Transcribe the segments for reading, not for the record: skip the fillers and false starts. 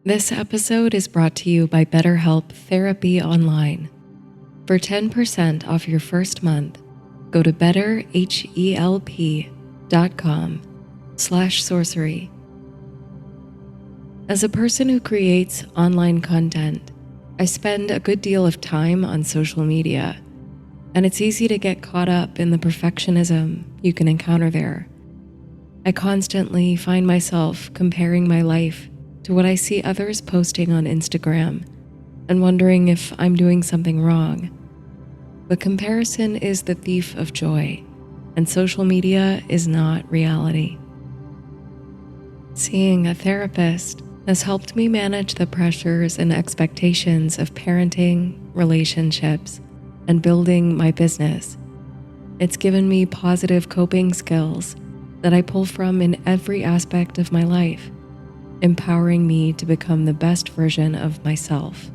This episode is brought to you by BetterHelp Therapy Online. For 10% off your first month, go to betterhelp.com/sorcery. As a person who creates online content, I spend a good deal of time on social media, and it's easy to get caught up in the perfectionism you can encounter there. I constantly find myself comparing my life to what I see others posting on Instagram and wondering if I'm doing something wrong. But comparison is the thief of joy, and social media is not reality. Seeing a therapist has helped me manage the pressures and expectations of parenting, relationships, and building my business. It's given me positive coping skills that I pull from in every aspect of my life, empowering me to become the best version of myself.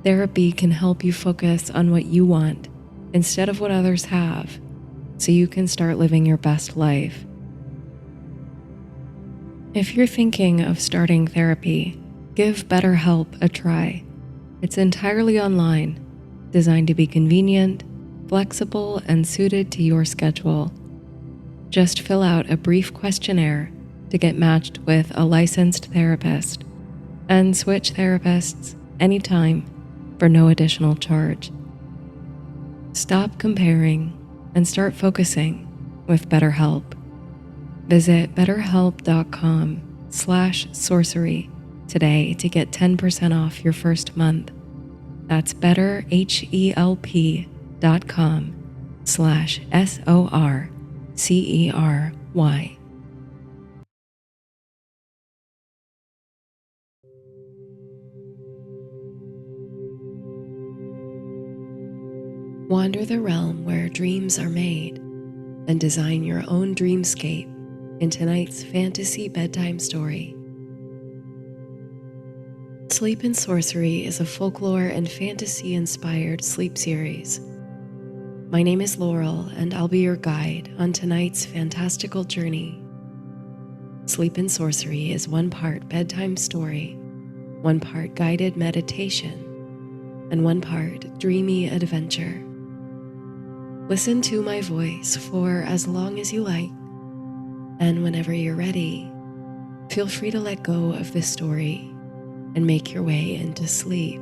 Therapy can help you focus on what you want instead of what others have, so you can start living your best life. If you're thinking of starting therapy, give BetterHelp a try. It's entirely online, designed to be convenient, flexible, and suited to your schedule. Just fill out a brief questionnaire to get matched with a licensed therapist, and switch therapists anytime for no additional charge. Stop comparing and start focusing with BetterHelp. Visit betterhelp.com/sorcery today to get 10% off your first month. That's betterhelp.com/sorcery. Wander the realm where dreams are made and design your own dreamscape in tonight's fantasy bedtime story. Sleep in Sorcery is a folklore and fantasy-inspired sleep series. My name is Laurel, and I'll be your guide on tonight's fantastical journey. Sleep in Sorcery is one part bedtime story, one part guided meditation, and one part dreamy adventure. Listen to my voice for as long as you like, and whenever you're ready, feel free to let go of this story and make your way into sleep.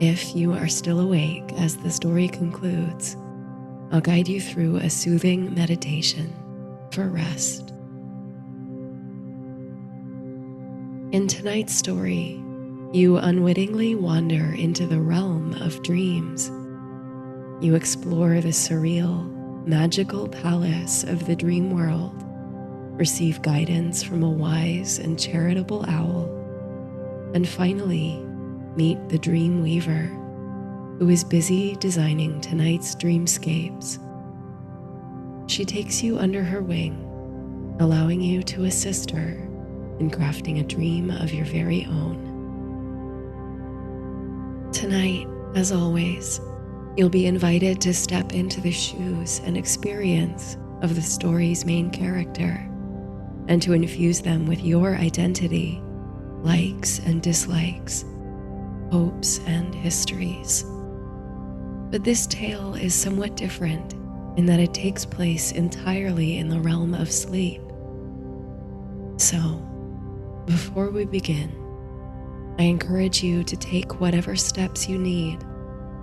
If you are still awake as the story concludes, I'll guide you through a soothing meditation for rest. In tonight's story, you unwittingly wander into the realm of dreams. You explore the surreal, magical palace of the dream world, receive guidance from a wise and charitable owl, and finally meet the dream weaver, who is busy designing tonight's dreamscapes. She takes you under her wing, allowing you to assist her in crafting a dream of your very own. Tonight, as always, you'll be invited to step into the shoes and experience of the story's main character, and to infuse them with your identity, likes and dislikes, hopes and histories. But this tale is somewhat different in that it takes place entirely in the realm of sleep. So, before we begin, I encourage you to take whatever steps you need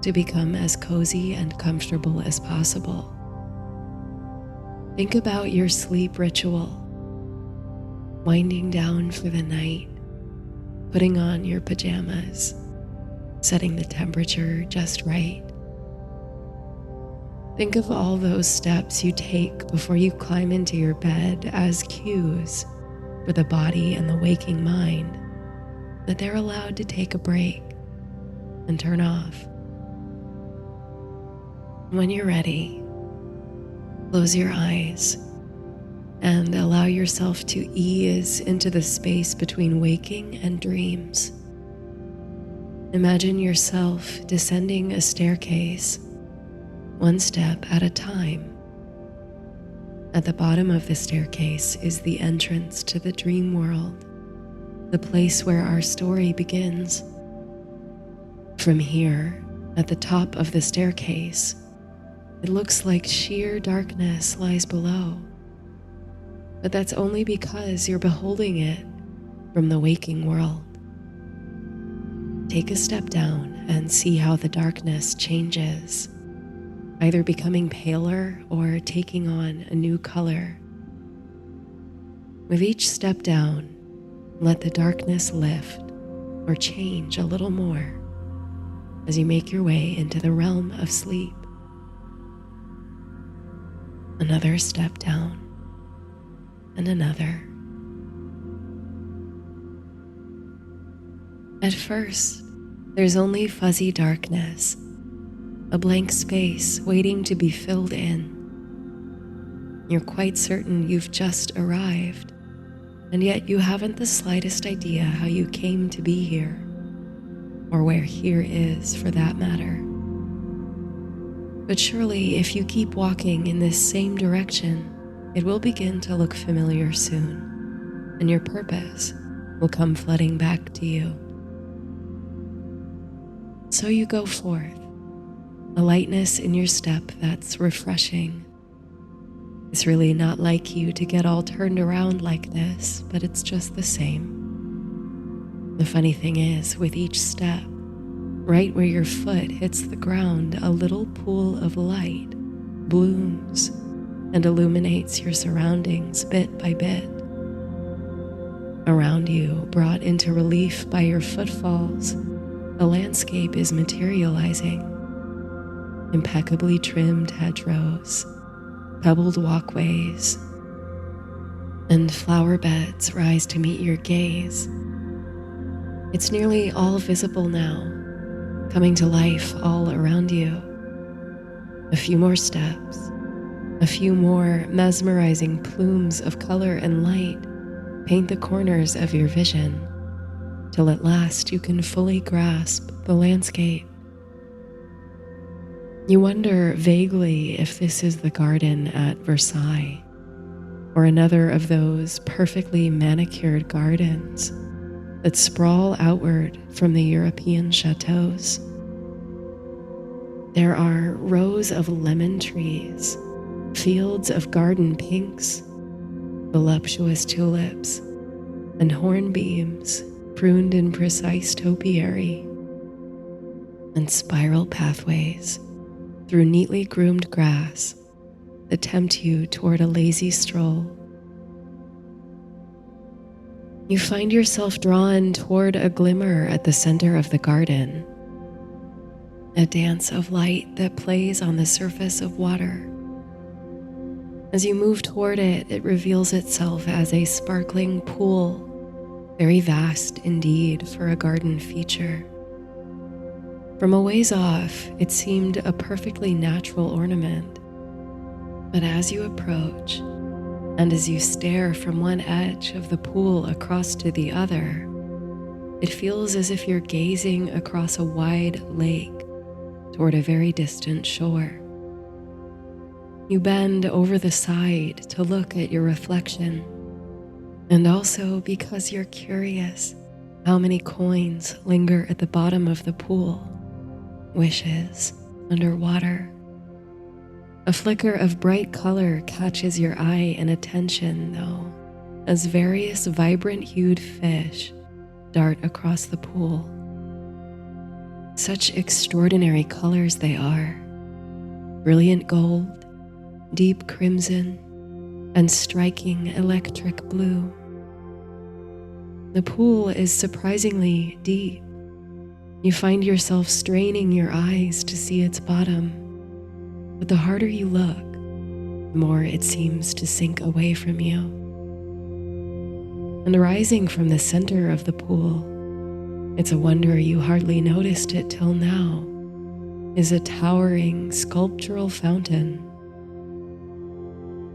to become as cozy and comfortable as possible. Think about your sleep ritual, winding down for the night, putting on your pajamas, setting the temperature just right. Think of all those steps you take before you climb into your bed as cues for the body and the waking mind that they're allowed to take a break and turn off. When you're ready, close your eyes and allow yourself to ease into the space between waking and dreams. Imagine yourself descending a staircase, one step at a time. At the bottom of the staircase is the entrance to the dream world, the place where our story begins. From here, at the top of the staircase, it looks like sheer darkness lies below. But that's only because you're beholding it from the waking world. Take a step down and see how the darkness changes, either becoming paler or taking on a new color. With each step down, let the darkness lift or change a little more as you make your way into the realm of sleep. Another step down, and another. At first, there's only fuzzy darkness, a blank space waiting to be filled in. You're quite certain you've just arrived, and yet you haven't the slightest idea how you came to be here, or where here is for that matter. But surely, if you keep walking in this same direction, it will begin to look familiar soon, and your purpose will come flooding back to you. So you go forth, a lightness in your step that's refreshing. It's really not like you to get all turned around like this, but it's just the same. The funny thing is, with each step, right where your foot hits the ground, a little pool of light blooms and illuminates your surroundings bit by bit. Around you, brought into relief by your footfalls, the landscape is materializing. Impeccably trimmed hedgerows, pebbled walkways, and flower beds rise to meet your gaze. It's nearly all visible now, coming to life all around you. A few more steps, a few more mesmerizing plumes of color and light paint the corners of your vision, till at last you can fully grasp the landscape. You wonder vaguely if this is the garden at Versailles, or another of those perfectly manicured gardens that sprawl outward from the European chateaus. There are rows of lemon trees, fields of garden pinks, voluptuous tulips, and hornbeams pruned in precise topiary, and spiral pathways through neatly groomed grass that tempt you toward a lazy stroll. You find yourself drawn toward a glimmer at the center of the garden, a dance of light that plays on the surface of water. As you move toward it, it reveals itself as a sparkling pool, very vast indeed for a garden feature. From a ways off, it seemed a perfectly natural ornament. But as you approach, and as you stare from one edge of the pool across to the other, it feels as if you're gazing across a wide lake toward a very distant shore. You bend over the side to look at your reflection, and also because you're curious how many coins linger at the bottom of the pool, wishes underwater. A flicker of bright color catches your eye and attention, though, as various vibrant-hued fish dart across the pool. Such extraordinary colors they are: brilliant gold, deep crimson, and striking electric blue. The pool is surprisingly deep. You find yourself straining your eyes to see its bottom, but the harder you look, the more it seems to sink away from you. And rising from the center of the pool, it's a wonder you hardly noticed it till now, is a towering sculptural fountain.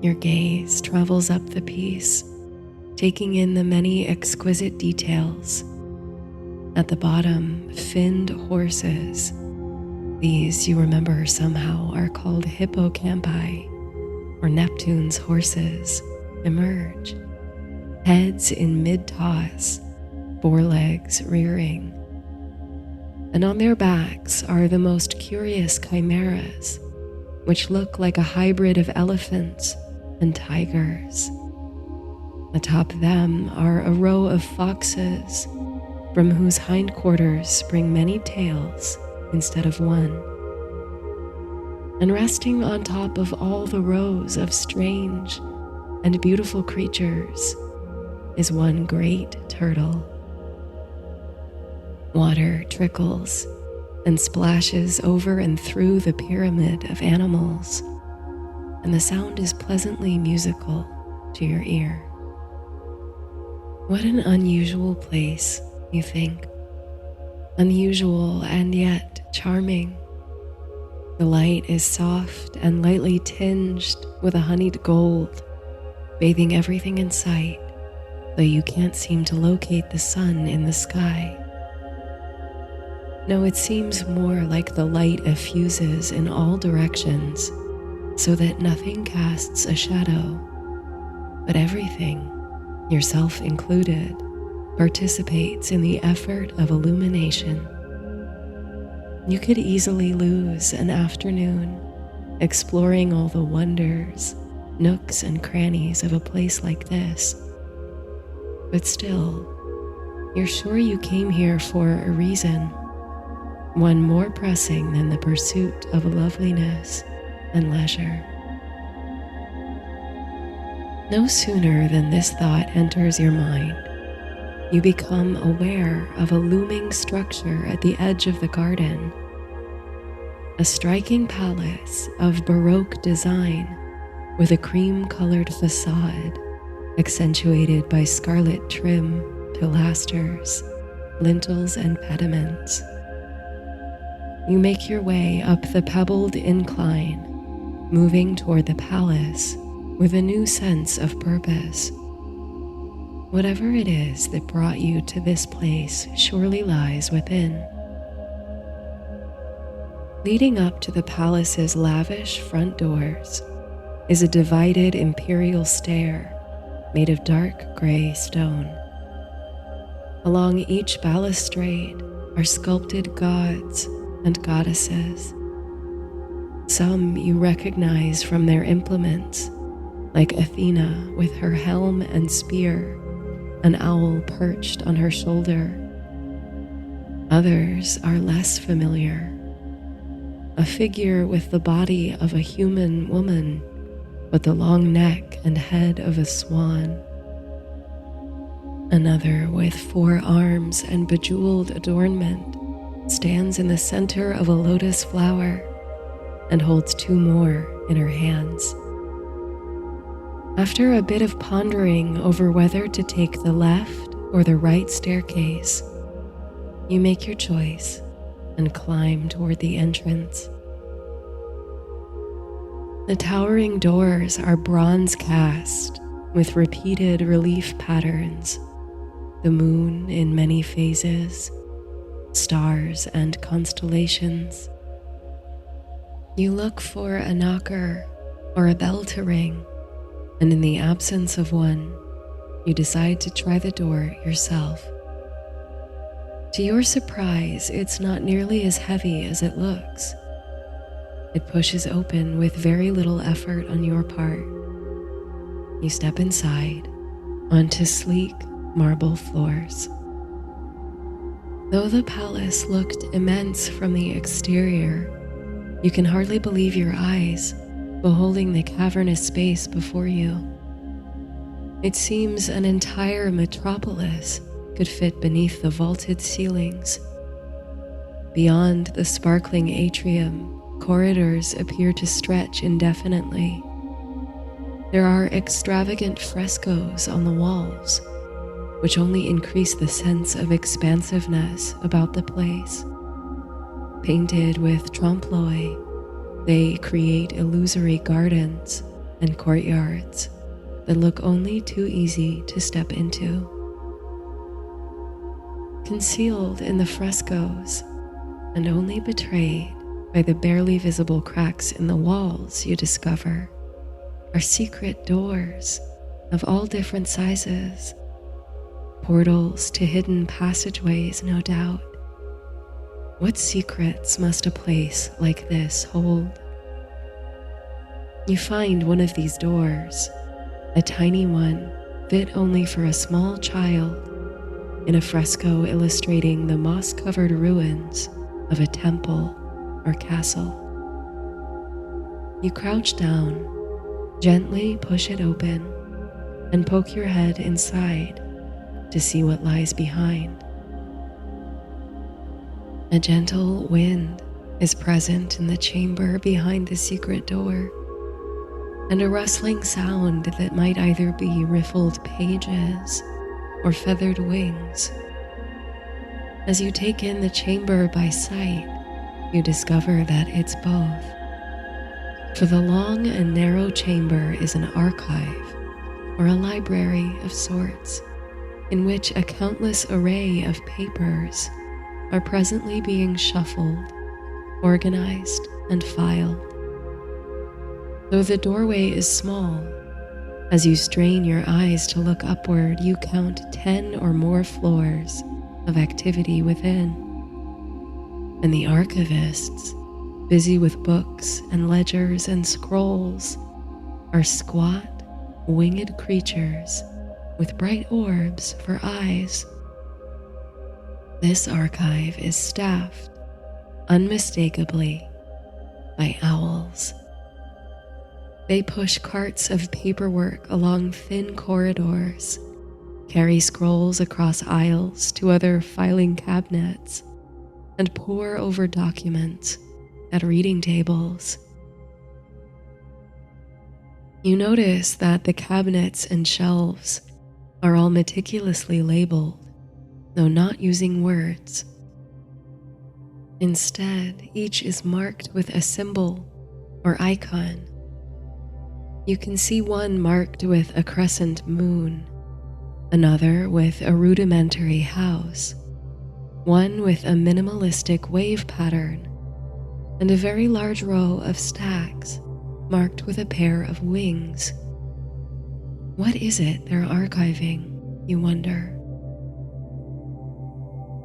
Your gaze travels up the piece, taking in the many exquisite details. At the bottom, finned horses. These, you remember somehow, are called hippocampi, or Neptune's horses, emerge, heads in mid-toss, forelegs rearing. And on their backs are the most curious chimeras, which look like a hybrid of elephants and tigers. Atop them are a row of foxes, from whose hindquarters spring many tails instead of one. And resting on top of all the rows of strange and beautiful creatures is one great turtle. Water trickles and splashes over and through the pyramid of animals, and the sound is pleasantly musical to your ear. What an unusual place, you think. Unusual and yet charming. The light is soft and lightly tinged with a honeyed gold, bathing everything in sight, though you can't seem to locate the sun in the sky. No, it seems more like the light effuses in all directions, so that nothing casts a shadow, but everything, yourself included, participates in the effort of illumination. You could easily lose an afternoon exploring all the wonders, nooks and crannies of a place like this. But still, you're sure you came here for a reason, one more pressing than the pursuit of loveliness and leisure. No sooner than this thought enters your mind, you become aware of a looming structure at the edge of the garden. A striking palace of Baroque design with a cream-colored facade accentuated by scarlet trim, pilasters, lintels, and pediments. You make your way up the pebbled incline, moving toward the palace with a new sense of purpose. Whatever it is that brought you to this place surely lies within. Leading up to the palace's lavish front doors is a divided imperial stair made of dark gray stone. Along each balustrade are sculpted gods and goddesses. Some you recognize from their implements, like Athena with her helm and spear, an owl perched on her shoulder. Others are less familiar. A figure with the body of a human woman, but the long neck and head of a swan. Another with 4 arms and bejeweled adornment stands in the center of a lotus flower and holds 2 more in her hands. After a bit of pondering over whether to take the left or the right staircase, you make your choice and climb toward the entrance. The towering doors are bronze cast with repeated relief patterns, the moon in many phases, stars and constellations. You look for a knocker or a bell to ring, and in the absence of one, you decide to try the door yourself. To your surprise, it's not nearly as heavy as it looks. It pushes open with very little effort on your part. You step inside onto sleek marble floors. Though the palace looked immense from the exterior, you can hardly believe your eyes beholding the cavernous space before you. It seems an entire metropolis could fit beneath the vaulted ceilings. Beyond the sparkling atrium, corridors appear to stretch indefinitely. There are extravagant frescoes on the walls, which only increase the sense of expansiveness about the place. Painted with trompe-l'oeil, they create illusory gardens and courtyards that look only too easy to step into. Concealed in the frescoes, and only betrayed by the barely visible cracks in the walls, you discover are secret doors of all different sizes. Portals to hidden passageways, no doubt. What secrets must a place like this hold? You find one of these doors, a tiny one fit only for a small child, in a fresco illustrating the moss-covered ruins of a temple or castle. You crouch down, gently push it open, and poke your head inside to see what lies behind. A gentle wind is present in the chamber behind the secret door, and a rustling sound that might either be riffled pages or feathered wings. As you take in the chamber by sight, you discover that it's both. For the long and narrow chamber is an archive, or a library of sorts, in which a countless array of papers are presently being shuffled, organized, and filed. Though the doorway is small, as you strain your eyes to look upward, you count 10 or more floors of activity within. And the archivists, busy with books and ledgers and scrolls, are squat, winged creatures with bright orbs for eyes. This archive is staffed, unmistakably, by owls. They push carts of paperwork along thin corridors, carry scrolls across aisles to other filing cabinets, and pore over documents at reading tables. You notice that the cabinets and shelves are all meticulously labeled, though not using words. Instead, each is marked with a symbol or icon. You can see one marked with a crescent moon, another with a rudimentary house, one with a minimalistic wave pattern, and a very large row of stacks marked with a pair of wings. What is it they're archiving, you wonder?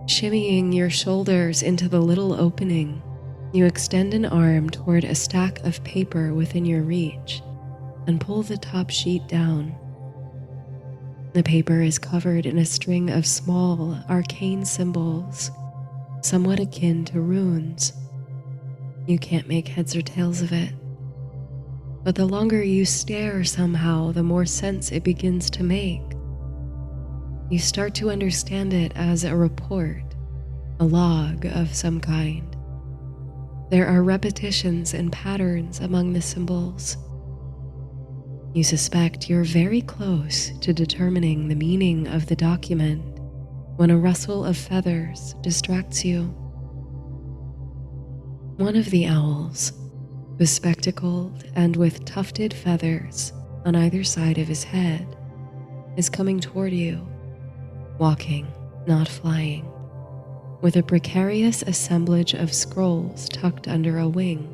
Shimmying your shoulders into the little opening, you extend an arm toward a stack of paper within your reach and pull the top sheet down. The paper is covered in a string of small, arcane symbols, somewhat akin to runes. You can't make heads or tails of it, but the longer you stare somehow, the more sense it begins to make. You start to understand it as a report, a log of some kind. There are repetitions and patterns among the symbols. You suspect you're very close to determining the meaning of the document when a rustle of feathers distracts you. One of the owls, bespectacled and with tufted feathers on either side of his head, is coming toward you, walking, not flying, with a precarious assemblage of scrolls tucked under a wing.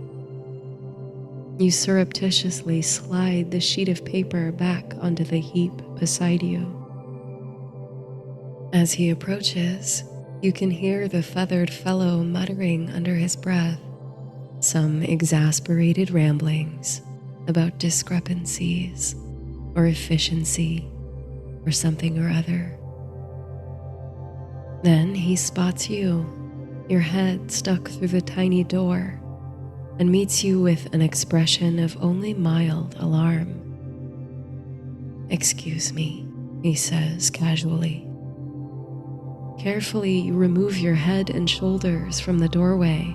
You surreptitiously slide the sheet of paper back onto the heap beside you. As he approaches, you can hear the feathered fellow muttering under his breath some exasperated ramblings about discrepancies or efficiency or something or other. Then he spots you, your head stuck through the tiny door, and meets you with an expression of only mild alarm. "Excuse me," he says casually. Carefully, you remove your head and shoulders from the doorway,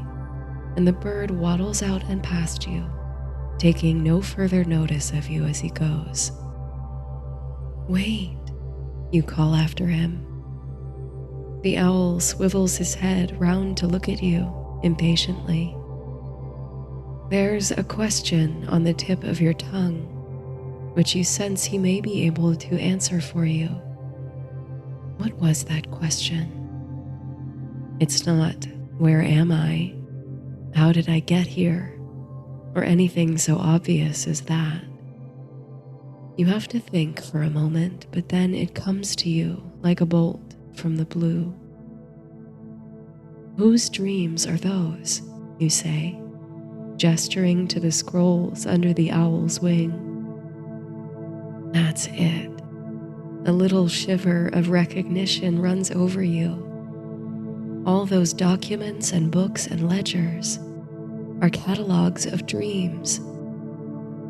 and the bird waddles out and past you, taking no further notice of you as he goes. "Wait," you call after him. The owl swivels his head round to look at you impatiently. There's a question on the tip of your tongue, which you sense he may be able to answer for you. What was that question? It's not, "Where am I? How did I get here?" or anything so obvious as that. You have to think for a moment, but then it comes to you like a bolt from the blue. Whose dreams are those, you say, gesturing to the scrolls under the owl's wing. That's it. A little shiver of recognition runs over you. All those documents and books and ledgers are catalogs of dreams.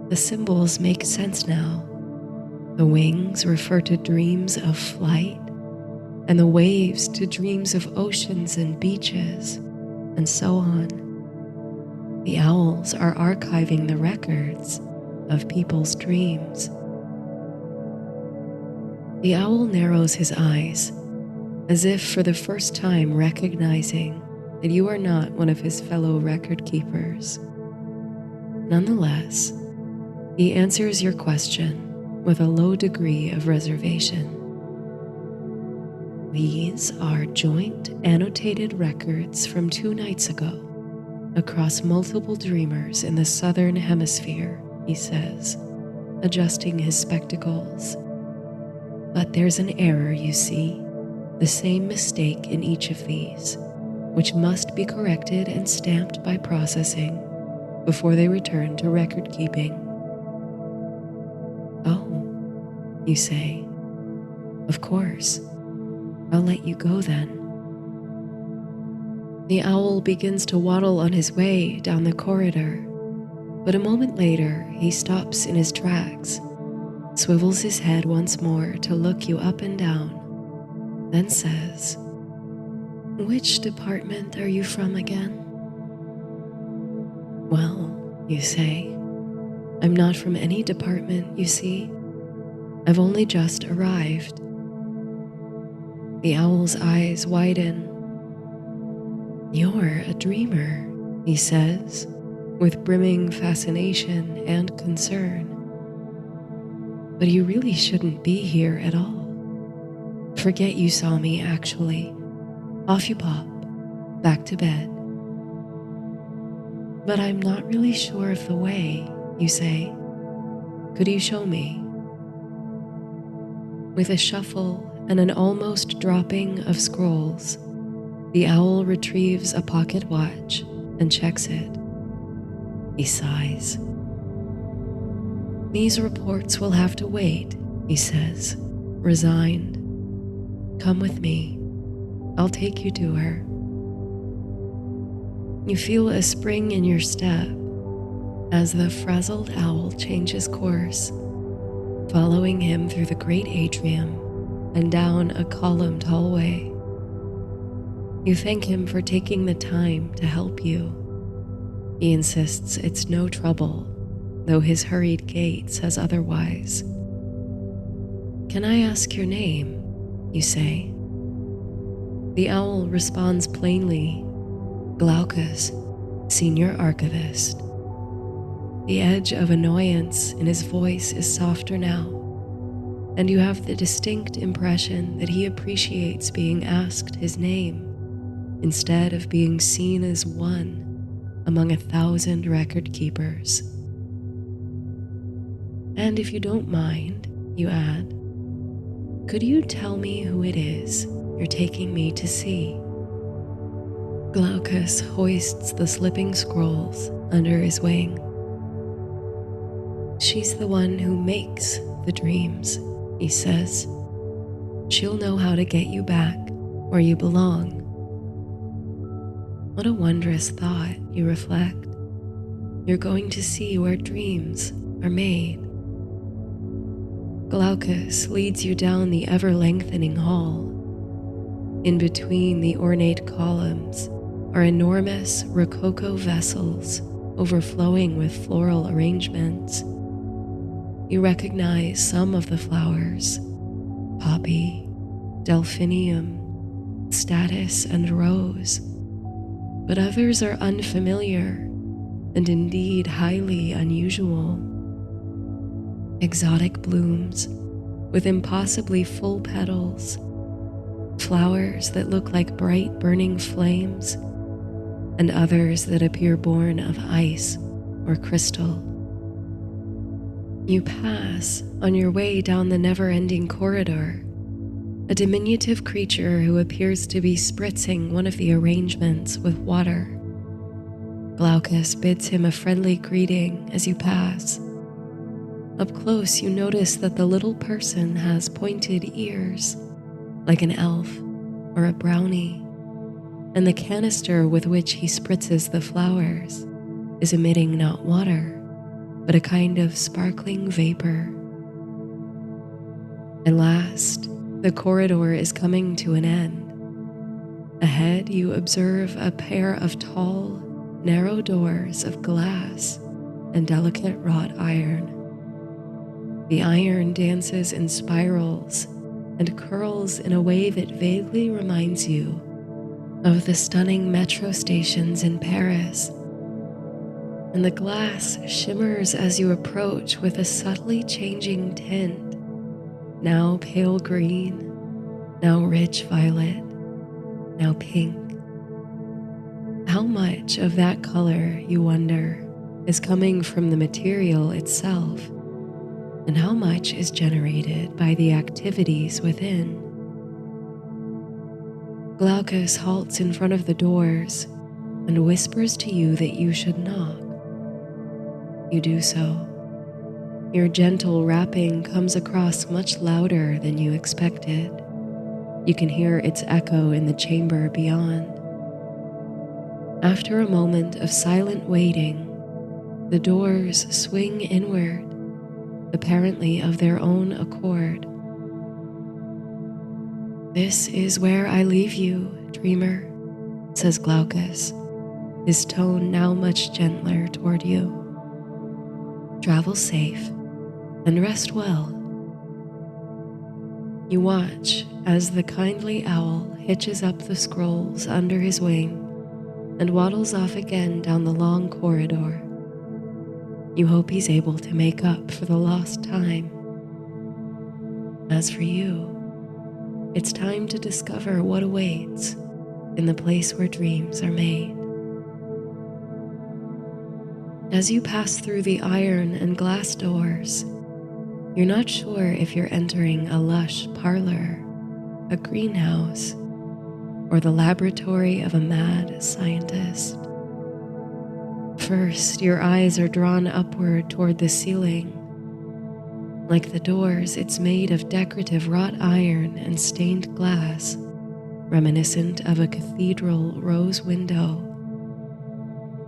The symbols make sense now. The wings refer to dreams of flight, and the waves to dreams of oceans and beaches, and so on. The owls are archiving the records of people's dreams. The owl narrows his eyes, as if for the first time recognizing that you are not one of his fellow record keepers. Nonetheless, he answers your question with a low degree of reservation. These are joint annotated records from 2 nights ago across multiple dreamers in the southern hemisphere, he says, adjusting his spectacles. But there's an error, you see, the same mistake in each of these, which must be corrected and stamped by processing before they return to record keeping. Oh, you say. Of course. I'll let you go then. The owl begins to waddle on his way down the corridor, but a moment later he stops in his tracks, swivels his head once more to look you up and down, then says, "Which department are you from again?" "Well," you say, "I'm not from any department, you see. I've only just arrived." The owl's eyes widen. "You're a dreamer," he says, with brimming fascination and concern. "But you really shouldn't be here at all. Forget you saw me, actually. Off you pop, back to bed." "But I'm not really sure of the way," you say. "Could you show me?" With a shuffle and an almost dropping of scrolls, the owl retrieves a pocket watch and checks it. He sighs. "These reports will have to wait," he says, resigned. "Come with me. I'll take you to her." You feel a spring in your step as the frazzled owl changes course, following him through the great atrium and down a columned hallway. You thank him for taking the time to help you. He insists it's no trouble, though his hurried gait says otherwise. "Can I ask your name?" you say. The owl responds plainly, "Glaucus, Senior Archivist." The edge of annoyance in his voice is softer now, and you have the distinct impression that he appreciates being asked his name instead of being seen as one among 1,000 record keepers. "And if you don't mind," you add, "could you tell me who it is you're taking me to see?" Glaucus hoists the slipping scrolls under his wing. "She's the one who makes the dreams," he says. "She'll know how to get you back where you belong." What a wondrous thought, you reflect. You're going to see where dreams are made. Glaucus leads you down the ever-lengthening hall. In between the ornate columns are enormous rococo vessels overflowing with floral arrangements. You recognize some of the flowers: poppy, delphinium, statice, and rose. But others are unfamiliar and indeed highly unusual. Exotic blooms with impossibly full petals, flowers that look like bright burning flames, and others that appear born of ice or crystal. You pass, on your way down the never-ending corridor, a diminutive creature who appears to be spritzing one of the arrangements with water. Glaucus bids him a friendly greeting as you pass. Up close, you notice that the little person has pointed ears, like an elf or a brownie, and the canister with which he spritzes the flowers is emitting not water, but a kind of sparkling vapor. At last, the corridor is coming to an end. Ahead, you observe a pair of tall, narrow doors of glass and delicate wrought iron. The iron dances in spirals and curls in a way that vaguely reminds you of the stunning metro stations in Paris. And the glass shimmers as you approach with a subtly changing tint, now pale green, now rich violet, now pink. How much of that color, you wonder, is coming from the material itself, and how much is generated by the activities within? Glaucus halts in front of the doors and whispers to you that you should knock. You do so. Your gentle rapping comes across much louder than you expected. You can hear its echo in the chamber beyond. After a moment of silent waiting, the doors swing inward, apparently of their own accord. "This is where I leave you, dreamer," says Glaucus, his tone now much gentler toward you. "Travel safe and rest well." You watch as the kindly owl hitches up the scrolls under his wing and waddles off again down the long corridor. You hope he's able to make up for the lost time. As for you, it's time to discover what awaits in the place where dreams are made. As you pass through the iron and glass doors, you're not sure if you're entering a lush parlor, a greenhouse, or the laboratory of a mad scientist. First, your eyes are drawn upward toward the ceiling. Like the doors, it's made of decorative wrought iron and stained glass, reminiscent of a cathedral rose window.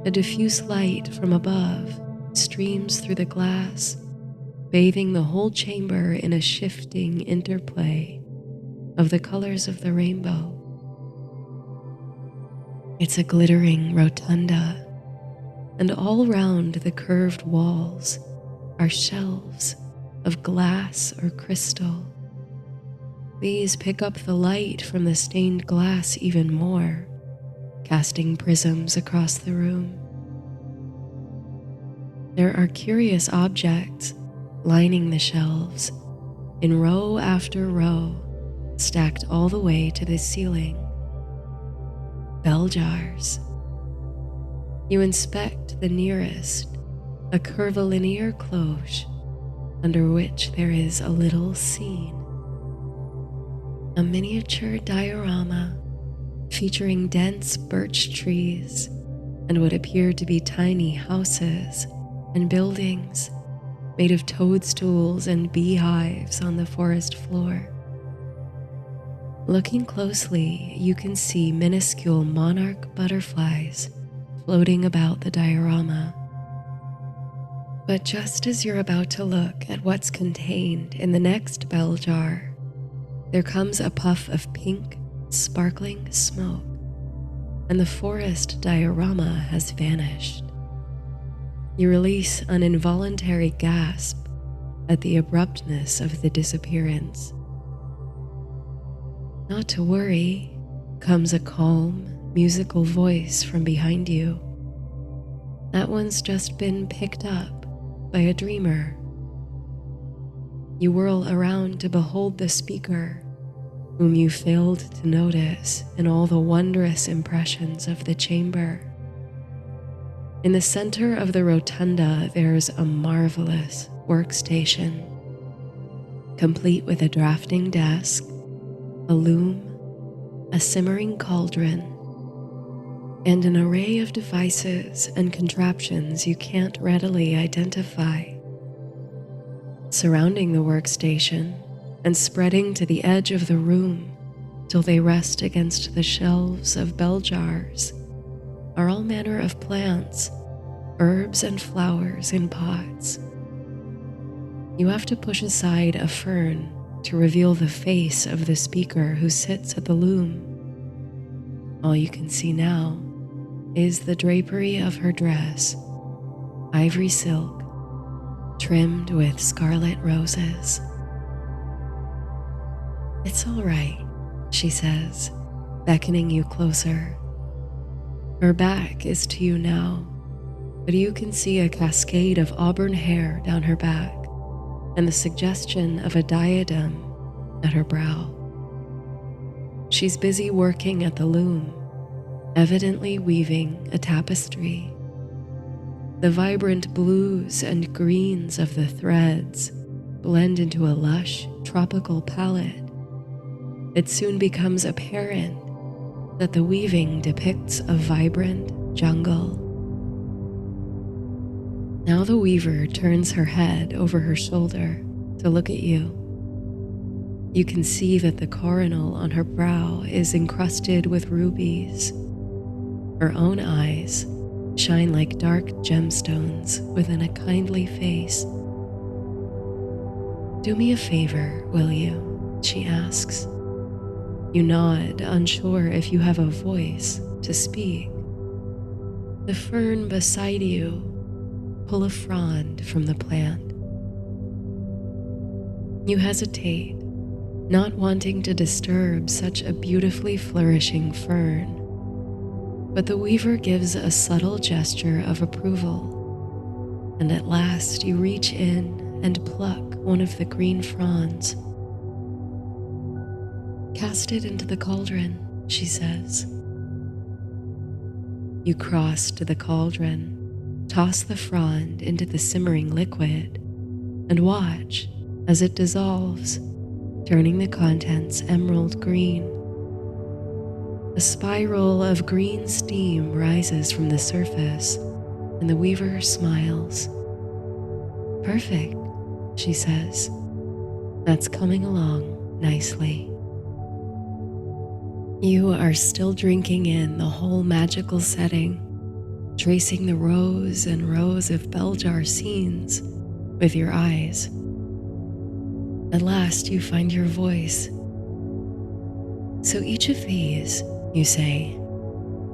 A diffuse light from above streams through the glass, bathing the whole chamber in a shifting interplay of the colors of the rainbow. It's a glittering rotunda, and all round the curved walls are shelves of glass or crystal. These pick up the light from the stained glass even more, casting prisms across the room. There are curious objects lining the shelves in row after row, stacked all the way to the ceiling. Bell jars. You inspect the nearest, a curvilinear cloche under which there is a little scene. A miniature diorama featuring dense birch trees and what appear to be tiny houses and buildings made of toadstools and beehives on the forest floor. Looking closely, you can see minuscule monarch butterflies floating about the diorama. But just as you're about to look at what's contained in the next bell jar, there comes a puff of pink, sparkling smoke, and the forest diorama has vanished. You release an involuntary gasp at the abruptness of the disappearance. "Not to worry," comes a calm, musical voice from behind you. "That one's just been picked up by a dreamer." You whirl around to behold the speaker, whom you failed to notice in all the wondrous impressions of the chamber. In the center of the rotunda, there's a marvelous workstation, complete with a drafting desk, a loom, a simmering cauldron, and an array of devices and contraptions you can't readily identify. Surrounding the workstation and spreading to the edge of the room till they rest against the shelves of bell jars are all manner of plants, herbs and flowers in pots. You have to push aside a fern to reveal the face of the speaker who sits at the loom. All you can see now is the drapery of her dress, ivory silk, trimmed with scarlet roses. "It's all right," she says, beckoning you closer. Her back is to you now, but you can see a cascade of auburn hair down her back and the suggestion of a diadem at her brow. She's busy working at the loom, evidently weaving a tapestry. The vibrant blues and greens of the threads blend into a lush, tropical palette. It soon becomes apparent that the weaving depicts a vibrant jungle. Now the weaver turns her head over her shoulder to look at you. You can see that the coronal on her brow is encrusted with rubies. Her own eyes shine like dark gemstones within a kindly face. "Do me a favor, will you?" she asks. You nod, unsure if you have a voice to speak. The fern beside you pull a frond from the plant. You hesitate, not wanting to disturb such a beautifully flourishing fern, but the weaver gives a subtle gesture of approval, and at last you reach in and pluck one of the green fronds. "Cast it into the cauldron," she says. You cross to the cauldron, toss the frond into the simmering liquid, and watch as it dissolves, turning the contents emerald green. A spiral of green steam rises from the surface, and the weaver smiles. "Perfect," she says. "That's coming along nicely." You are still drinking in the whole magical setting, tracing the rows and rows of bell jar scenes with your eyes. At last you find your voice. "So each of these," you say,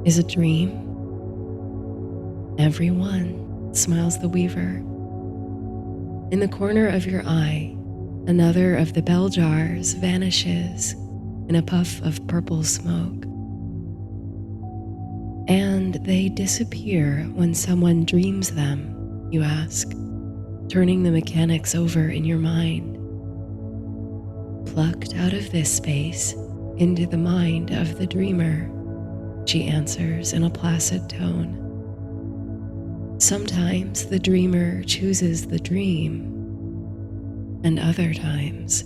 "is a dream?" "Every one," smiles the weaver. In the corner of your eye, another of the bell jars vanishes in a puff of purple smoke. "And they disappear when someone dreams them?" you ask, turning the mechanics over in your mind. "Plucked out of this space into the mind of the dreamer," she answers in a placid tone. "Sometimes the dreamer chooses the dream, and other times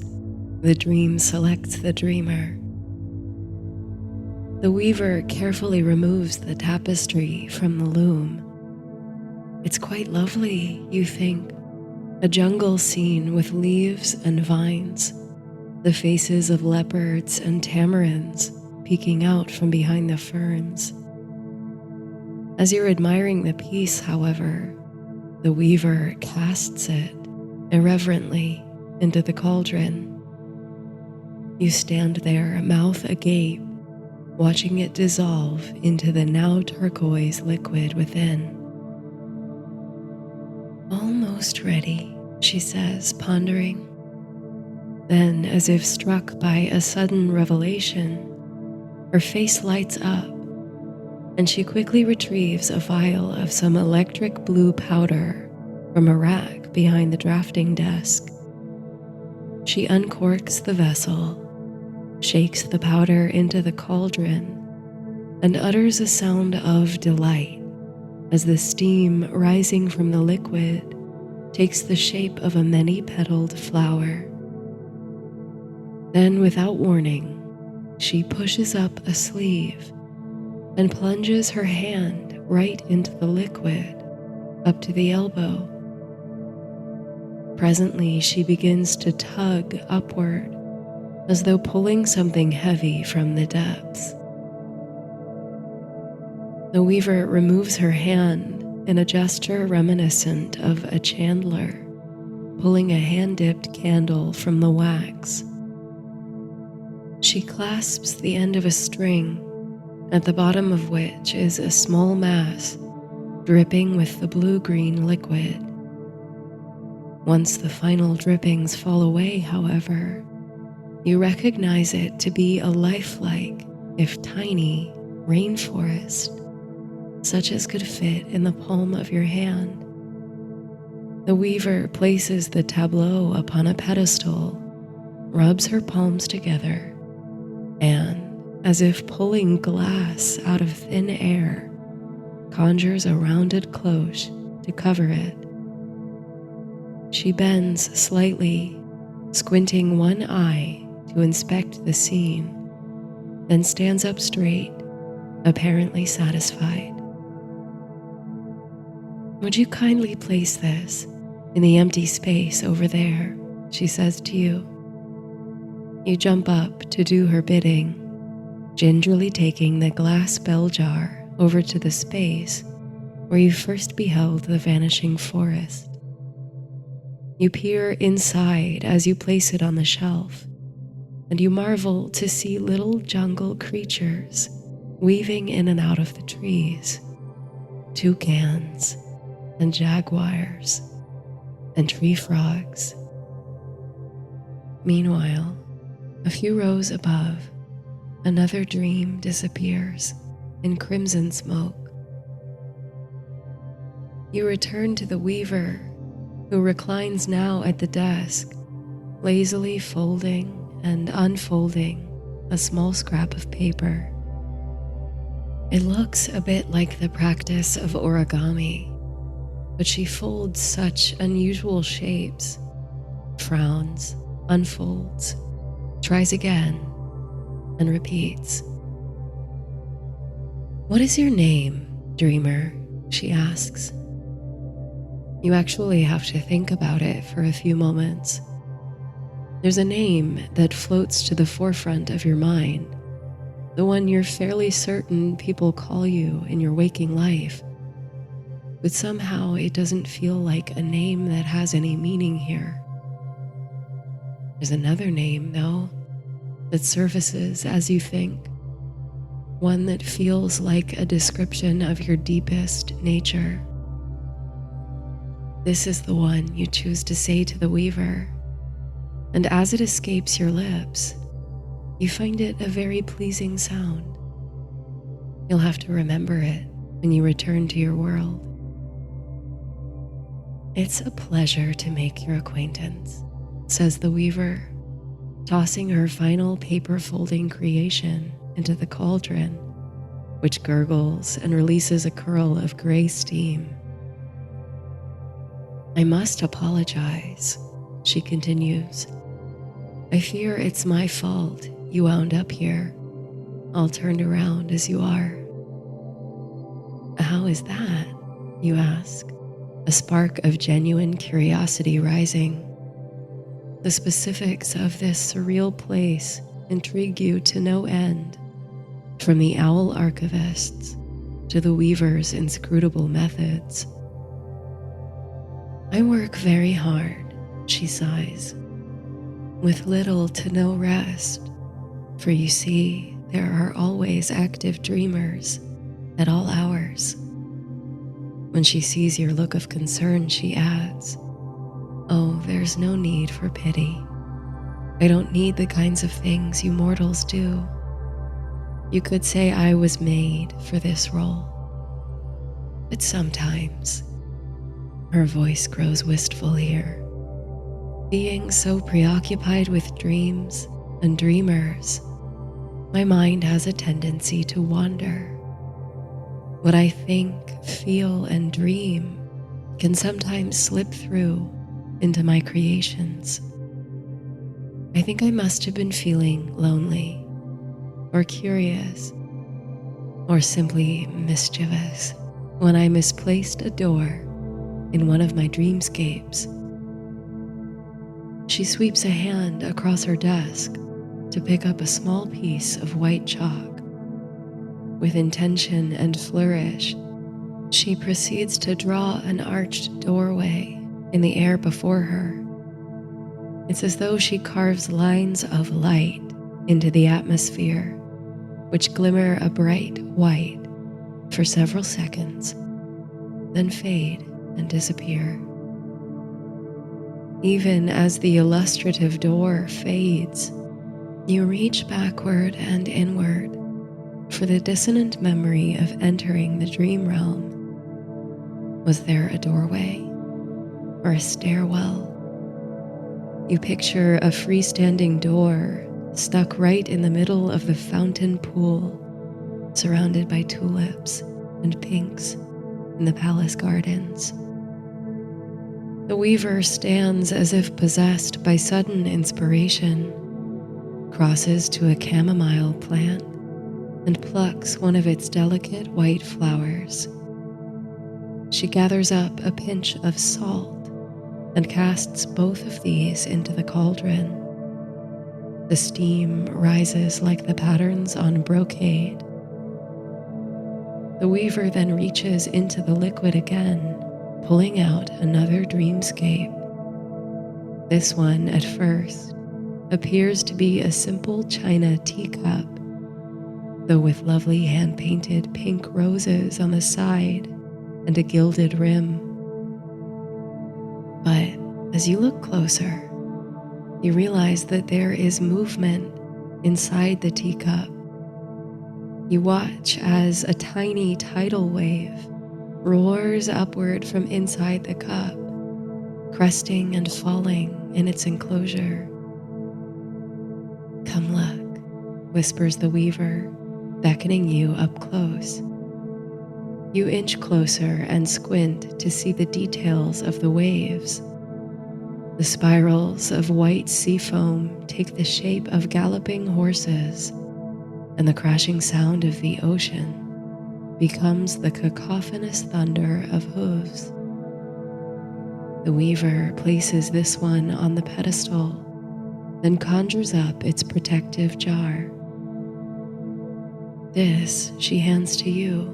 the dream selects the dreamer." The weaver carefully removes the tapestry from the loom. It's quite lovely, you think, a jungle scene with leaves and vines, the faces of leopards and tamarins peeking out from behind the ferns. As you're admiring the piece, however, the weaver casts it irreverently into the cauldron. You stand there, mouth agape, watching it dissolve into the now turquoise liquid within. "Almost ready," she says, pondering. Then, as if struck by a sudden revelation, her face lights up, and she quickly retrieves a vial of some electric blue powder from a rack behind the drafting desk. She uncorks the vessel, shakes the powder into the cauldron, and utters a sound of delight as the steam rising from the liquid takes the shape of a many-petaled flower. Then, without warning, she pushes up a sleeve and plunges her hand right into the liquid up to the elbow. Presently, she begins to tug upward as though pulling something heavy from the depths. The weaver removes her hand in a gesture reminiscent of a chandler pulling a hand-dipped candle from the wax. She clasps the end of a string, at the bottom of which is a small mass dripping with the blue-green liquid. Once the final drippings fall away, however, you recognize it to be a lifelike, if tiny, rainforest, such as could fit in the palm of your hand. The weaver places the tableau upon a pedestal, rubs her palms together, and, as if pulling glass out of thin air, conjures a rounded cloche to cover it. She bends slightly, squinting one eye to inspect the scene, then stands up straight, apparently satisfied. "Would you kindly place this in the empty space over there?" she says to you. You jump up to do her bidding, gingerly taking the glass bell jar over to the space where you first beheld the vanishing forest. You peer inside as you place it on the shelf, and you marvel to see little jungle creatures weaving in and out of the trees, toucans and jaguars and tree frogs. Meanwhile, a few rows above, another dream disappears in crimson smoke. You return to the weaver, who reclines now at the desk, lazily folding and unfolding a small scrap of paper. It looks a bit like the practice of origami, but she folds such unusual shapes, frowns, unfolds, tries again, and repeats. "What is your name, dreamer?" she asks. You actually have to think about it for a few moments. There's a name that floats to the forefront of your mind, the one you're fairly certain people call you in your waking life. But somehow it doesn't feel like a name that has any meaning here. There's another name, though, that surfaces as you think, one that feels like a description of your deepest nature. This is the one you choose to say to the weaver, and as it escapes your lips, you find it a very pleasing sound. You'll have to remember it when you return to your world. "It's a pleasure to make your acquaintance," says the weaver, tossing her final paper folding creation into the cauldron, which gurgles and releases a curl of gray steam. "I must apologize," she continues. "I fear it's my fault you wound up here, all turned around as you are." "How is that?" you ask, a spark of genuine curiosity rising. The specifics of this surreal place intrigue you to no end, from the owl archivists to the weaver's inscrutable methods. "I work very hard," she sighs, "with little to no rest, for you see, there are always active dreamers at all hours." When she sees your look of concern, she adds, "Oh, there's no need for pity. I don't need the kinds of things you mortals do. You could say I was made for this role. But sometimes," her voice grows wistful here, "being so preoccupied with dreams and dreamers, my mind has a tendency to wander. What I think, feel, and dream can sometimes slip through into my creations. I think I must have been feeling lonely, or curious, or simply mischievous when I misplaced a door in one of my dreamscapes. She sweeps a hand across her desk to pick up a small piece of white chalk. With intention and flourish, she proceeds to draw an arched doorway in the air before her. It's as though she carves lines of light into the atmosphere, which glimmer a bright white for several seconds, then fade and disappear. Even as the illustrative door fades, you reach backward and inward for the dissonant memory of entering the dream realm. Was there a doorway or a stairwell? You picture a freestanding door stuck right in the middle of the fountain pool, surrounded by tulips and pinks in the palace gardens. The weaver stands as if possessed by sudden inspiration, crosses to a chamomile plant, and plucks one of its delicate white flowers. She gathers up a pinch of salt and casts both of these into the cauldron. The steam rises like the patterns on brocade. The weaver then reaches into the liquid again, pulling out another dreamscape. This one, at first, appears to be a simple china teacup, though with lovely hand-painted pink roses on the side and a gilded rim. But as you look closer, you realize that there is movement inside the teacup. You watch as a tiny tidal wave roars upward from inside the cup, cresting and falling in its enclosure. "Come look," whispers the weaver, beckoning you up close. You inch closer and squint to see the details of the waves. The spirals of white sea foam take the shape of galloping horses, and the crashing sound of the ocean becomes the cacophonous thunder of hooves. The weaver places this one on the pedestal, then conjures up its protective jar. This she hands to you,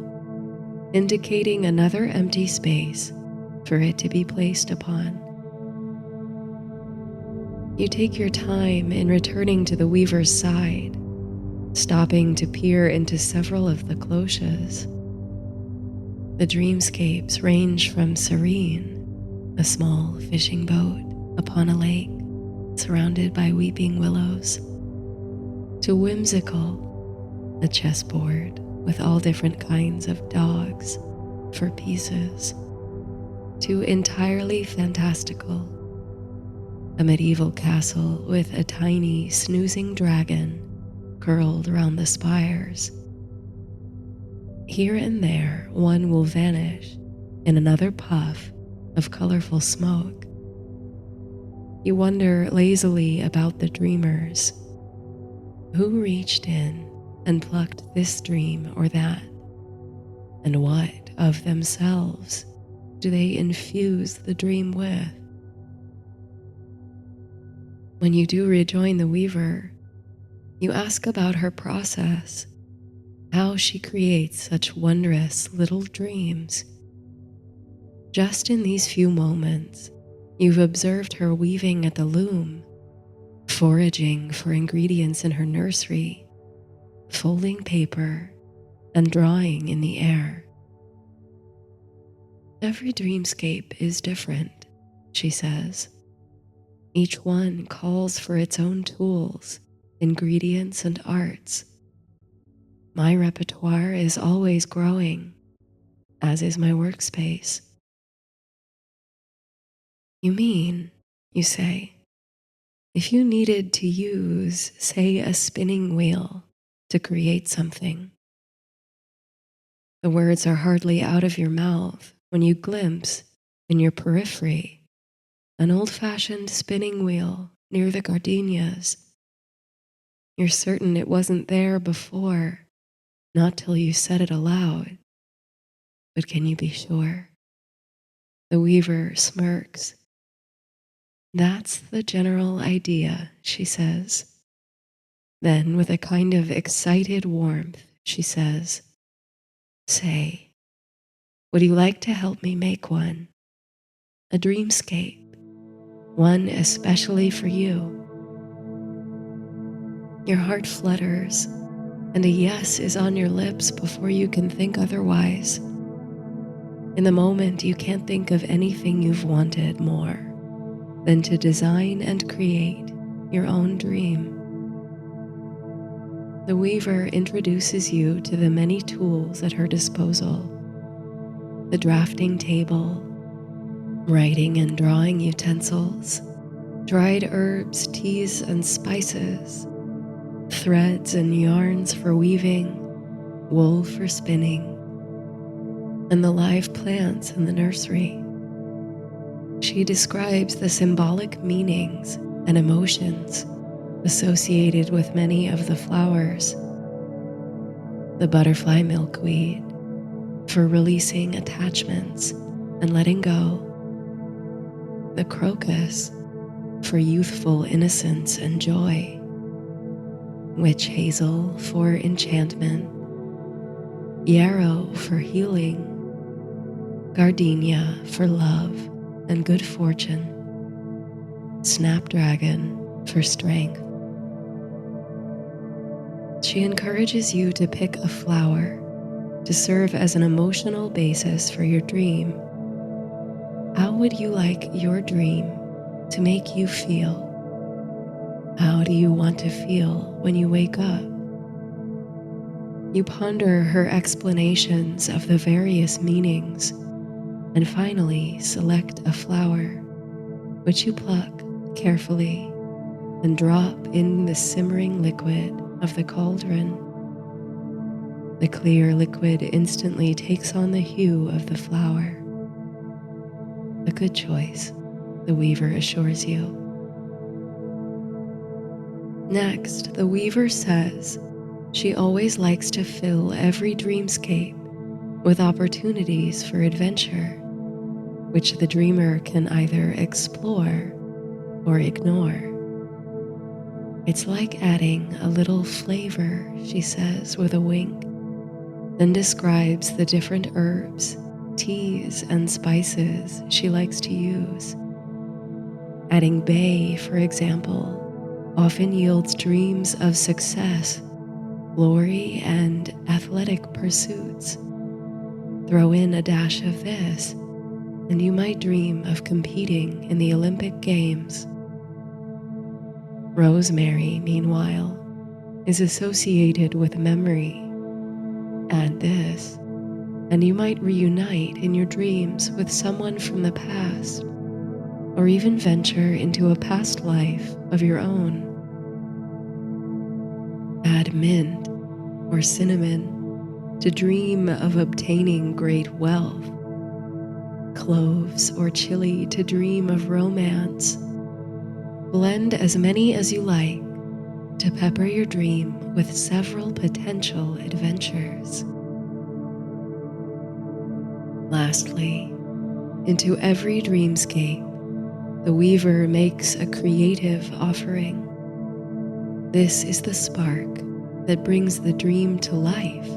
indicating another empty space for it to be placed upon. You take your time in returning to the weaver's side, stopping to peer into several of the cloches. The dreamscapes range from serene, a small fishing boat upon a lake surrounded by weeping willows, to whimsical, a chessboard with all different kinds of dogs for pieces, to entirely fantastical, a medieval castle with a tiny snoozing dragon curled around the spires. Here and there, one will vanish in another puff of colorful smoke. You wonder lazily about the dreamers. Who reached in and plucked this dream or that? And what of themselves do they infuse the dream with? When you do rejoin the weaver, you ask about her process, how she creates such wondrous little dreams. Just in these few moments, you've observed her weaving at the loom, foraging for ingredients in her nursery, folding paper, and drawing in the air. Every dreamscape is different, she says. Each one calls for its own tools, ingredients, and arts. My repertoire is always growing, as is my workspace. You mean, you say, if you needed to use, say, a spinning wheel to create something, The words are hardly out of your mouth when you glimpse, in your periphery, an old-fashioned spinning wheel near the gardenias. You're certain it wasn't there before, not till you said it aloud. But can you be sure? The weaver smirks. That's the general idea, she says. Then, with a kind of excited warmth, she says, Say, would you like to help me make one? A dreamscape, one especially for you. Your heart flutters, and a yes is on your lips before you can think otherwise. In the moment, you can't think of anything you've wanted more than to design and create your own dream. The weaver introduces you to the many tools at her disposal: the drafting table, writing and drawing utensils, dried herbs, teas and spices, threads and yarns for weaving, wool for spinning, and the live plants in the nursery. She describes the symbolic meanings and emotions associated with many of the flowers: the butterfly milkweed for releasing attachments and letting go, the crocus for youthful innocence and joy, witch hazel for enchantment, yarrow for healing, gardenia for love and good fortune, snapdragon for strength. She encourages you to pick a flower to serve as an emotional basis for your dream. How would you like your dream to make you feel? How do you want to feel when you wake up? You ponder her explanations of the various meanings and finally select a flower, which you pluck carefully and drop in the simmering liquid of the cauldron. The clear liquid instantly takes on the hue of the flower. A good choice, the weaver assures you. Next, the weaver says she always likes to fill every dreamscape with opportunities for adventure, which the dreamer can either explore or ignore. It's like adding a little flavor, she says with a wink, then describes the different herbs, teas, and spices she likes to use. Adding bay, for example, often yields dreams of success, glory, and athletic pursuits. Throw in a dash of this, and you might dream of competing in the Olympic Games. Rosemary, meanwhile, is associated with memory. Add this, and you might reunite in your dreams with someone from the past, or even venture into a past life of your own. Add mint or cinnamon to dream of obtaining great wealth, cloves or chili to dream of romance. Blend as many as you like to pepper your dream with several potential adventures. Lastly, into every dreamscape, the weaver makes a creative offering. This is the spark that brings the dream to life,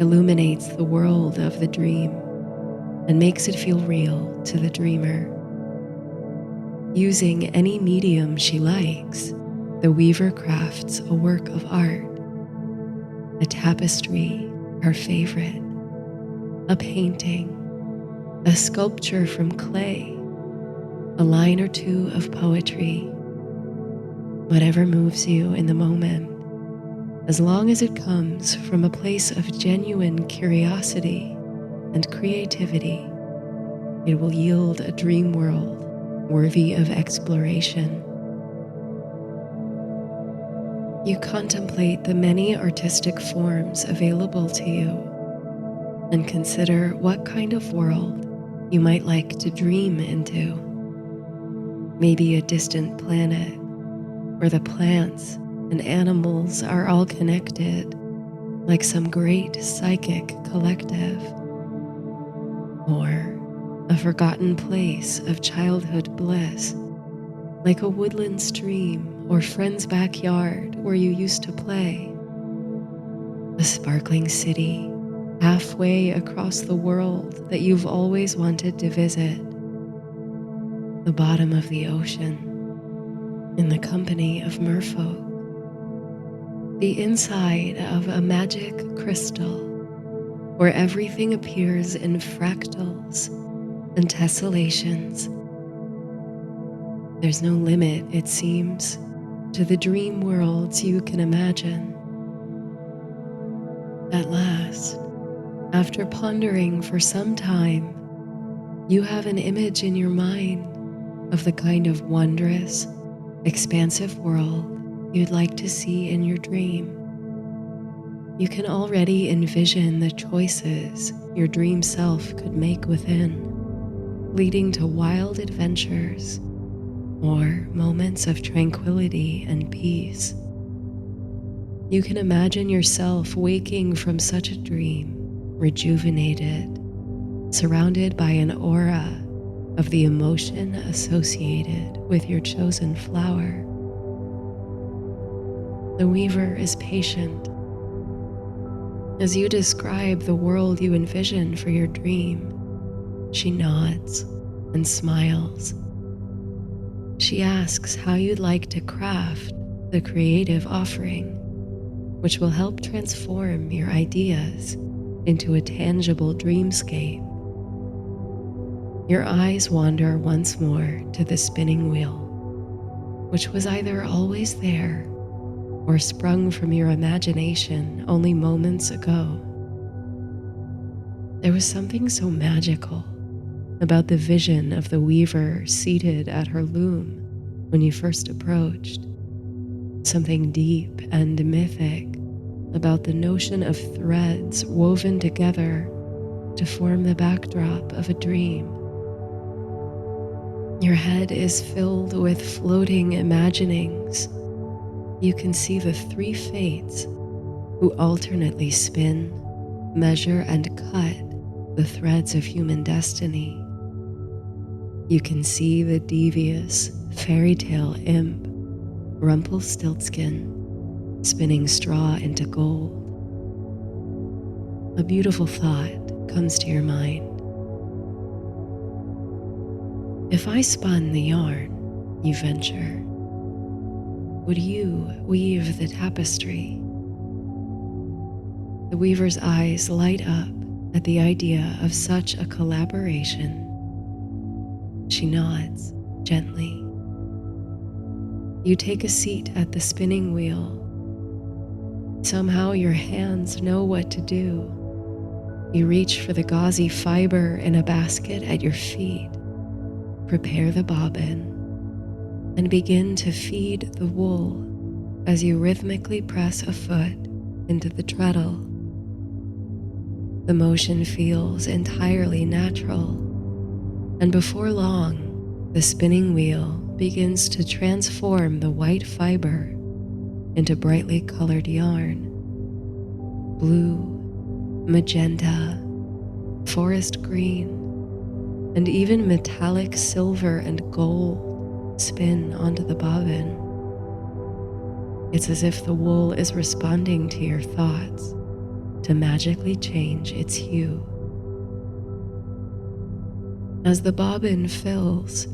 illuminates the world of the dream, and makes it feel real to the dreamer. Using any medium she likes, the weaver crafts a work of art. A tapestry, her favorite, a painting, a sculpture from clay, a line or two of poetry. Whatever moves you in the moment, as long as it comes from a place of genuine curiosity and creativity, it will yield a dream world worthy of exploration. You contemplate the many artistic forms available to you. and consider what kind of world you might like to dream into. Maybe a distant planet where the plants and animals are all connected, like some great psychic collective. Or a forgotten place of childhood bliss, like a woodland stream or friend's backyard where you used to play. A sparkling city halfway across the world that you've always wanted to visit. The bottom of the ocean, in the company of merfolk. The inside of a magic crystal where everything appears in fractals and tessellations. There's no limit, it seems, to the dream worlds you can imagine. At last, after pondering for some time, you have an image in your mind of the kind of wondrous, expansive world you'd like to see in your dream. You can already envision the choices your dream self could make within, leading to wild adventures or moments of tranquility and peace. You can imagine yourself waking from such a dream, rejuvenated, surrounded by an aura of the emotion associated with your chosen flower. The weaver is patient. As you describe the world you envision for your dream, she nods and smiles. She asks how you'd like to craft the creative offering, which will help transform your ideas into a tangible dreamscape. Your eyes wander once more to the spinning wheel, which was either always there or sprung from your imagination only moments ago. There was something so magical about the vision of the weaver seated at her loom when you first approached. Something deep and mythic about the notion of threads woven together to form the backdrop of a dream. Your head is filled with floating imaginings. You can see the three fates who alternately spin, measure, and cut the threads of human destiny. You can see the devious fairy tale imp, Rumpelstiltskin, spinning straw into gold. A beautiful thought comes to your mind. If I spun the yarn, you venture, would you weave the tapestry? The weaver's eyes light up at the idea of such a collaboration. She nods gently. You take a seat at the spinning wheel. Somehow your hands know what to do. You reach for the gauzy fiber in a basket at your feet, prepare the bobbin, and begin to feed the wool as you rhythmically press a foot into the treadle. The motion feels entirely natural, and before long, the spinning wheel begins to transform the white fiber into brightly colored yarn. Blue, magenta, forest green, and even metallic silver and gold spin onto the bobbin. It's as if the wool is responding to your thoughts to magically change its hue. As the bobbin fills,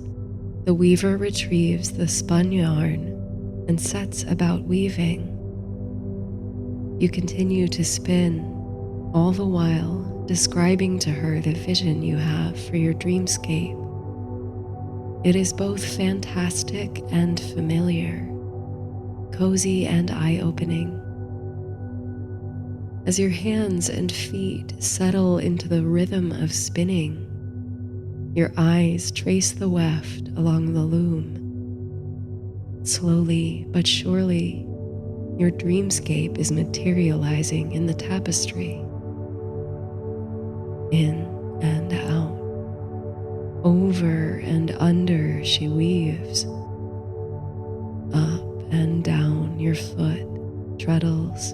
the weaver retrieves the spun yarn and sets about weaving. You continue to spin, all the while describing to her the vision you have for your dreamscape. It is both fantastic and familiar, cozy and eye-opening. As your hands and feet settle into the rhythm of spinning, your eyes trace the weft along the loom. Slowly but surely, your dreamscape is materializing in the tapestry. in and out. Over and under she weaves, up and down your foot treadles.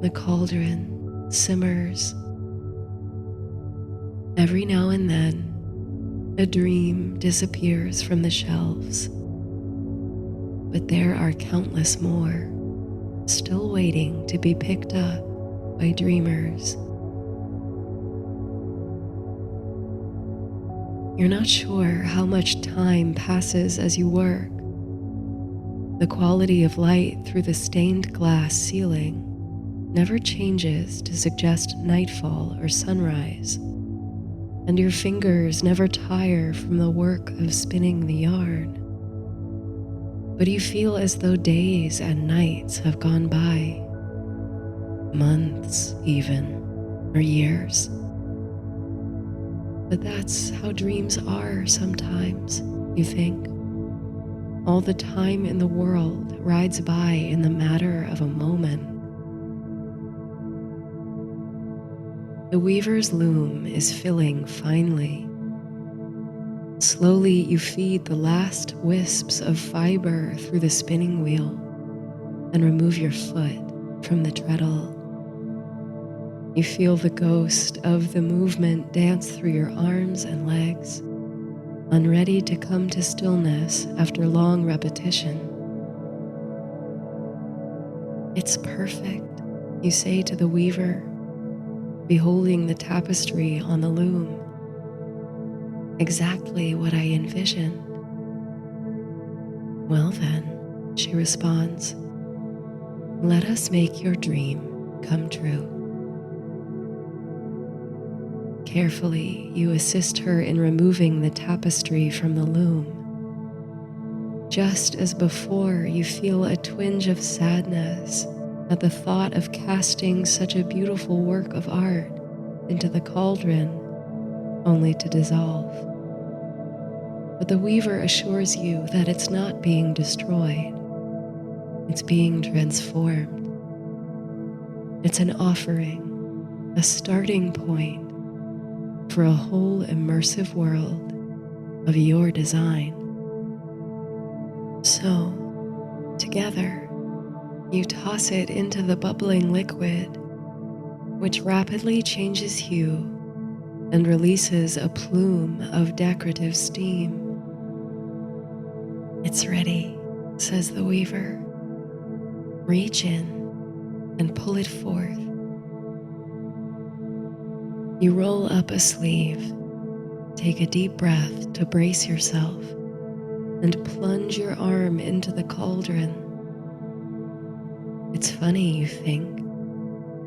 The cauldron simmers. Every now and then, a dream disappears from the shelves, but there are countless more, still waiting to be picked up by dreamers. You're not sure how much time passes as you work. The quality of light through the stained glass ceiling never changes to suggest nightfall or sunrise, and your fingers never tire from the work of spinning the yarn. But you feel as though days and nights have gone by, months even, or years. But that's how dreams are sometimes, you think. All the time in the world rides by in the matter of a moment. The weaver's loom is filling finely. Slowly you feed the last wisps of fiber through the spinning wheel and remove your foot from the treadle. You feel the ghost of the movement dance through your arms and legs, unready to come to stillness after long repetition. It's perfect, you say to the weaver, beholding the tapestry on the loom. Exactly what I envisioned. Well then, she responds, let us make your dream come true. Carefully, you assist her in removing the tapestry from the loom. Just as before, you feel a twinge of sadness at the thought of casting such a beautiful work of art into the cauldron, only to dissolve. But the weaver assures you that it's not being destroyed, it's being transformed. It's an offering, a starting point for a whole immersive world of your design. So, together, you toss it into the bubbling liquid, which rapidly changes hue and releases a plume of decorative steam. It's ready, says the weaver. Reach in and pull it forth. You roll up a sleeve, take a deep breath to brace yourself, and plunge your arm into the cauldron. It's funny, you think.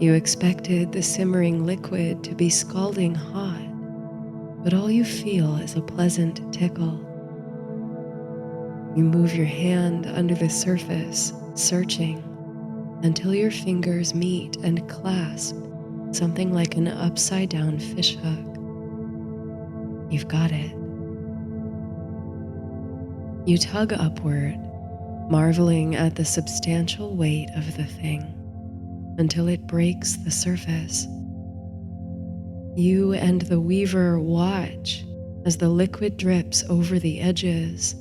You expected the simmering liquid to be scalding hot, but all you feel is a pleasant tickle. You move your hand under the surface, searching, until your fingers meet and clasp something like an upside-down fishhook. You've got it. You tug upward, marveling at the substantial weight of the thing, until it breaks the surface. You and the weaver watch as the liquid drips over the edges,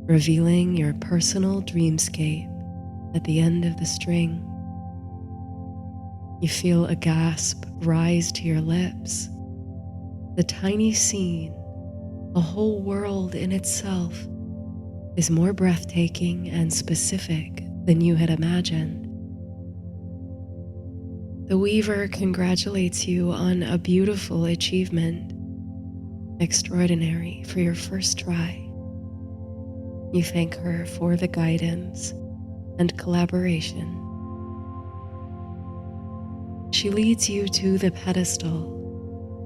revealing your personal dreamscape at the end of the string. You feel a gasp rise to your lips. The tiny scene, a whole world in itself, is more breathtaking and specific than you had imagined. The weaver congratulates you on a beautiful achievement, extraordinary for your first try. You thank her for the guidance and collaboration. She leads you to the pedestal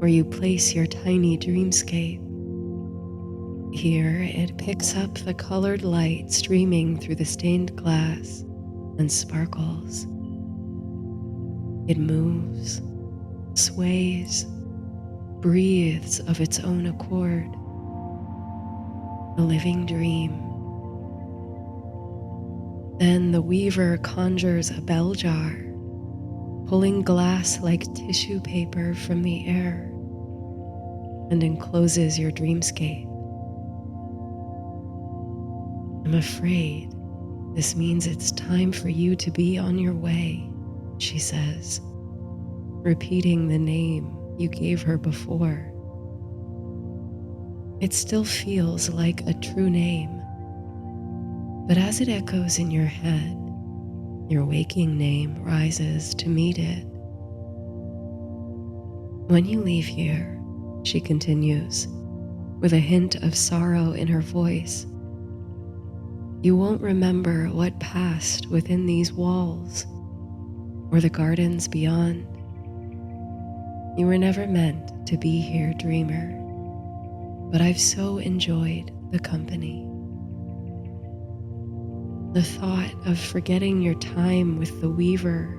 where you place your tiny dreamscape. Here it picks up the colored light streaming through the stained glass and sparkles. It moves, sways, breathes of its own accord. A living dream. Then the weaver conjures a bell jar, pulling glass like tissue paper from the air, and encloses your dreamscape. I'm afraid this means it's time for you to be on your way, she says, repeating the name you gave her before. It still feels like a true name, but as it echoes in your head, your waking name rises to meet it. When you leave here, she continues, with a hint of sorrow in her voice, you won't remember what passed within these walls or the gardens beyond. You were never meant to be here, dreamer, but I've so enjoyed the company. The thought of forgetting your time with the weaver,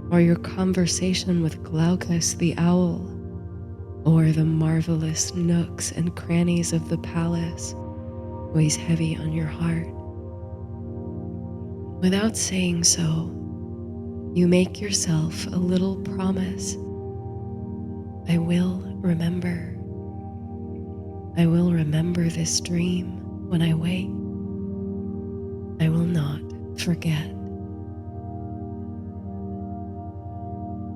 or your conversation with Glaucus the owl, or the marvelous nooks and crannies of the palace weighs heavy on your heart. Without saying so, you make yourself a little promise. I will remember. I will remember this dream when I wake. I will not forget.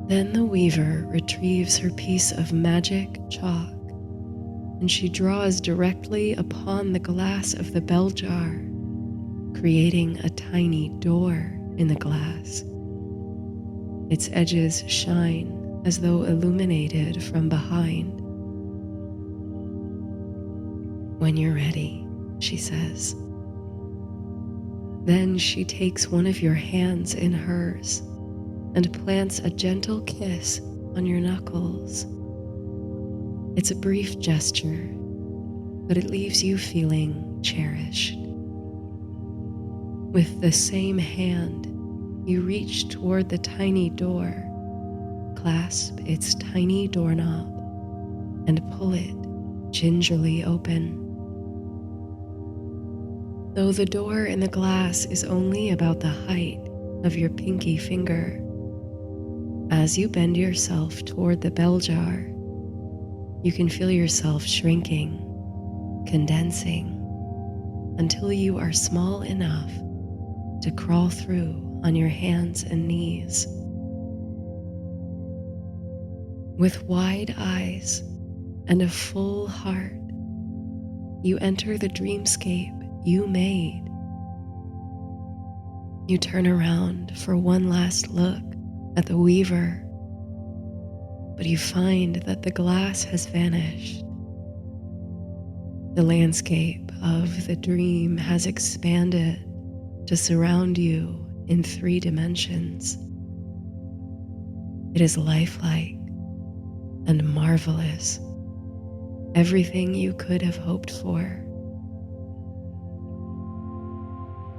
Then the weaver retrieves her piece of magic chalk, and she draws directly upon the glass of the bell jar, creating a tiny door in the glass. Its edges shine as though illuminated from behind. When you're ready, she says. Then she takes one of your hands in hers and plants a gentle kiss on your knuckles. It's a brief gesture, but it leaves you feeling cherished. With the same hand, you reach toward the tiny door, clasp its tiny doorknob, and pull it gingerly open. Though the door in the glass is only about the height of your pinky finger, as you bend yourself toward the bell jar, you can feel yourself shrinking, condensing, until you are small enough to crawl through on your hands and knees. With wide eyes and a full heart, you enter the dreamscape you made. You turn around for one last look at the weaver, but you find that the glass has vanished. The landscape of the dream has expanded to surround you in 3 dimensions. It is lifelike and marvelous, everything you could have hoped for.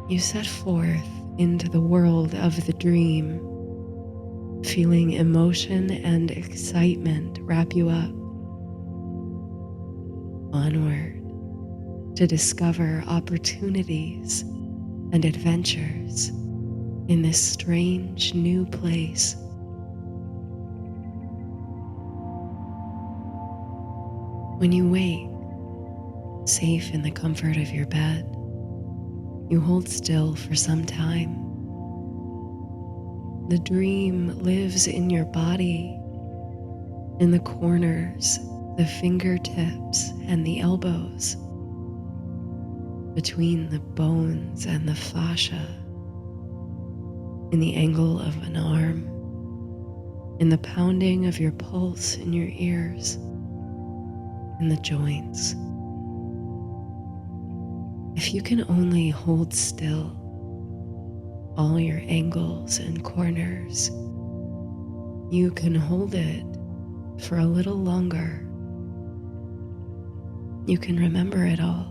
You set forth into the world of the dream, feeling emotion and excitement wrap you up. Onward to discover opportunities and adventures in this strange new place. When you wake, safe in the comfort of your bed, you hold still for some time. The dream lives in your body, in the corners, the fingertips, and the elbows, between the bones and the fascia, in the angle of an arm, in the pounding of your pulse in your ears, in the joints. If you can only hold still all your angles and corners, you can hold it for a little longer. You can remember it all.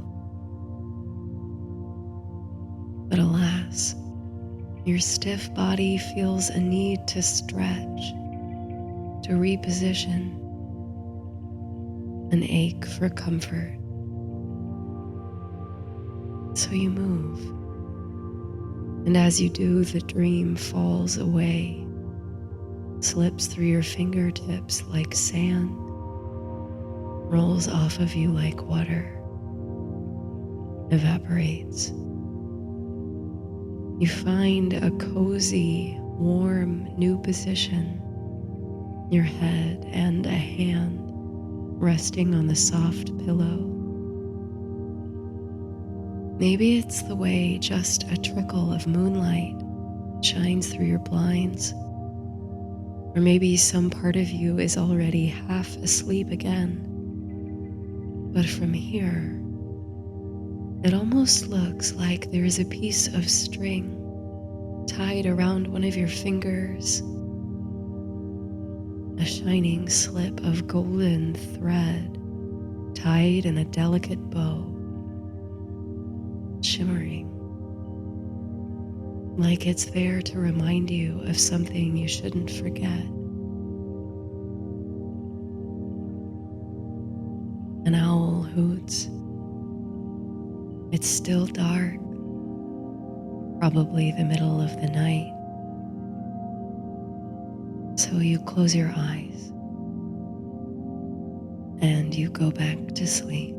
But alas, your stiff body feels a need to stretch, to reposition, an ache for comfort. So you move, and as you do, the dream falls away, slips through your fingertips like sand, rolls off of you like water, evaporates. You find a cozy, warm new position, your head and a hand resting on the soft pillow. Maybe it's the way just a trickle of moonlight shines through your blinds, or maybe some part of you is already half asleep again. But from here, it almost looks like there is a piece of string tied around one of your fingers, a shining slip of golden thread tied in a delicate bow, shimmering, like it's there to remind you of something you shouldn't forget. An owl hoots. It's still dark, probably the middle of the night. So you close your eyes and you go back to sleep.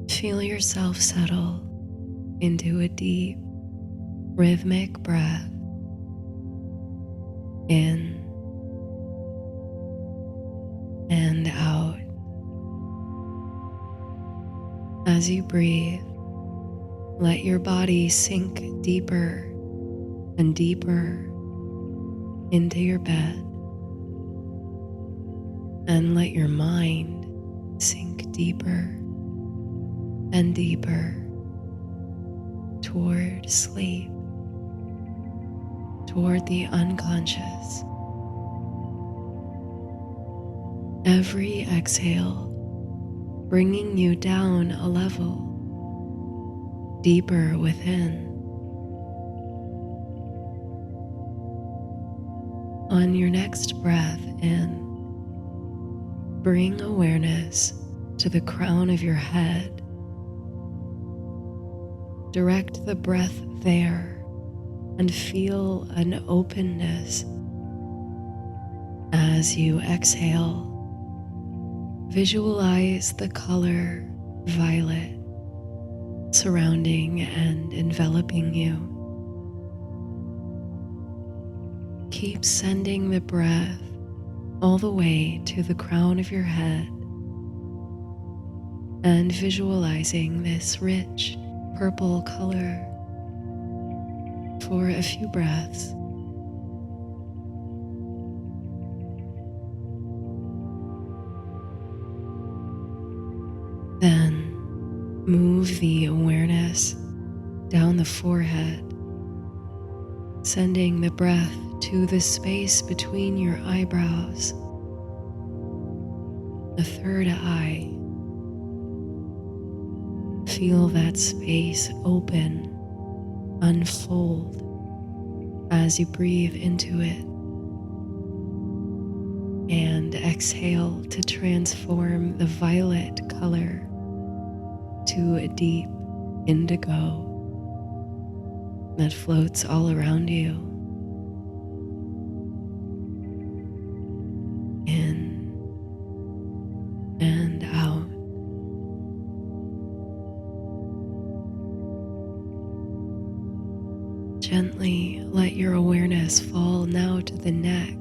Feel yourself settle into a deep, rhythmic breath in and out. As you breathe, let your body sink deeper and deeper into your bed, and let your mind sink deeper and deeper toward sleep, toward the unconscious. Every exhale bringing you down a level, deeper within. On your next breath in, bring awareness to the crown of your head. Direct the breath there and feel an openness. As you exhale, visualize the color violet surrounding and enveloping you. Keep sending the breath all the way to the crown of your head and visualizing this rich purple color for a few breaths. Then move the awareness down the forehead, sending the breath to the space between your eyebrows, the third eye. Feel that space open, unfold as you breathe into it, and exhale to transform the violet color to a deep indigo that floats all around you. In and out. Gently let your awareness fall now to the neck,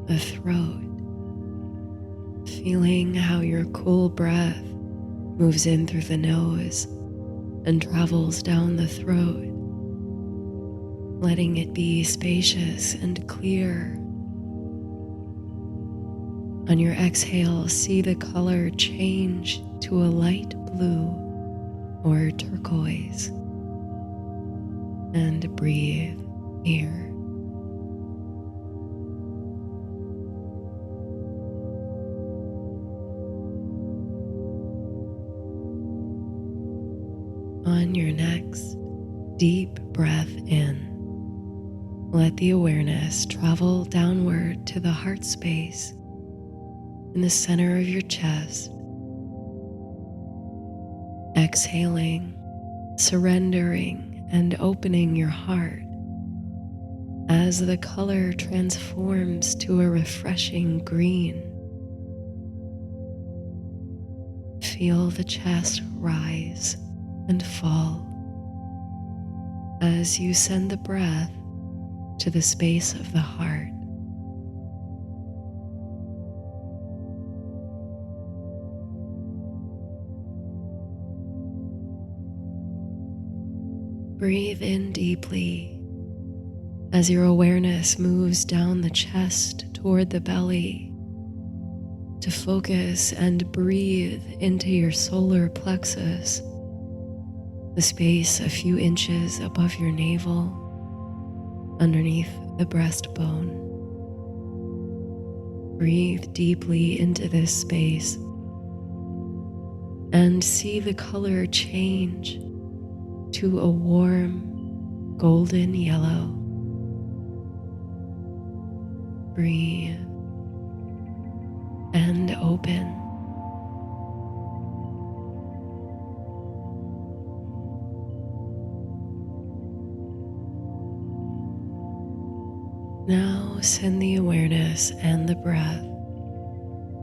the throat, feeling how your cool breath moves in through the nose and travels down the throat, letting it be spacious and clear. On your exhale, see the color change to a light blue or turquoise, and breathe here. deep breath in. Let the awareness travel downward to the heart space in the center of your chest. Exhaling, surrendering, and opening your heart as the color transforms to a refreshing green. Feel the chest rise and fall as you send the breath to the space of the heart. Breathe in deeply as your awareness moves down the chest toward the belly to focus and breathe into your solar plexus, the space a few inches above your navel, underneath the breastbone. Breathe deeply into this space and see the color change to a warm golden yellow. Breathe and open. Now send the awareness and the breath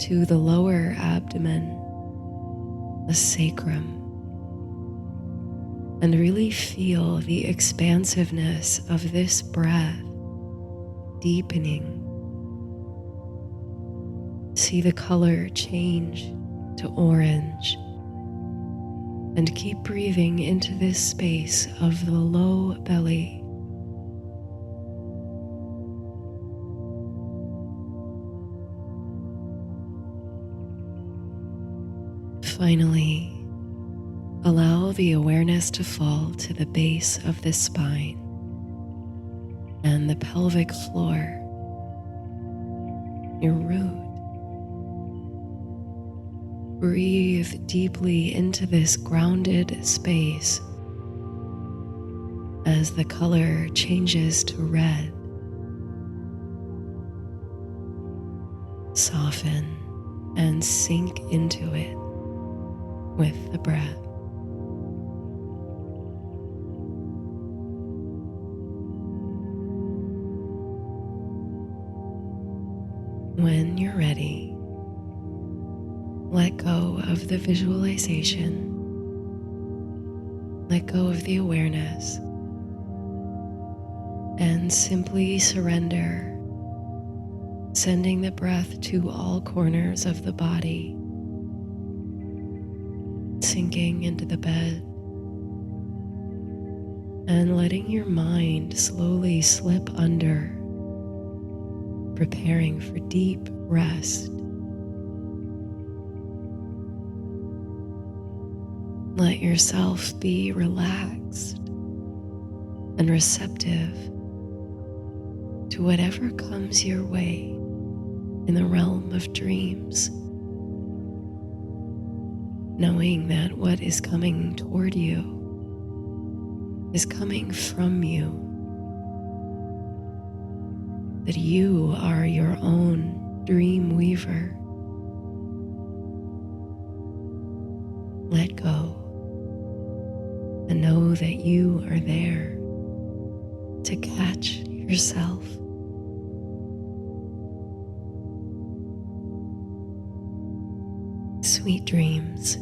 to the lower abdomen, the sacrum, and really feel the expansiveness of this breath deepening. See the color change to orange, and keep breathing into this space of the low belly. Finally, allow the awareness to fall to the base of the spine and the pelvic floor, your root. Breathe deeply into this grounded space as the color changes to red. Soften and sink into it with the breath. When you're ready, let go of the visualization. Let go of the awareness and simply surrender, sending the breath to all corners of the body, sinking into the bed and letting your mind slowly slip under, preparing for deep rest. Let yourself be relaxed and receptive to whatever comes your way in the realm of dreams, knowing that what is coming toward you is coming from you, that you are your own dream weaver. Let go and know that you are there to catch yourself. Sweet dreams.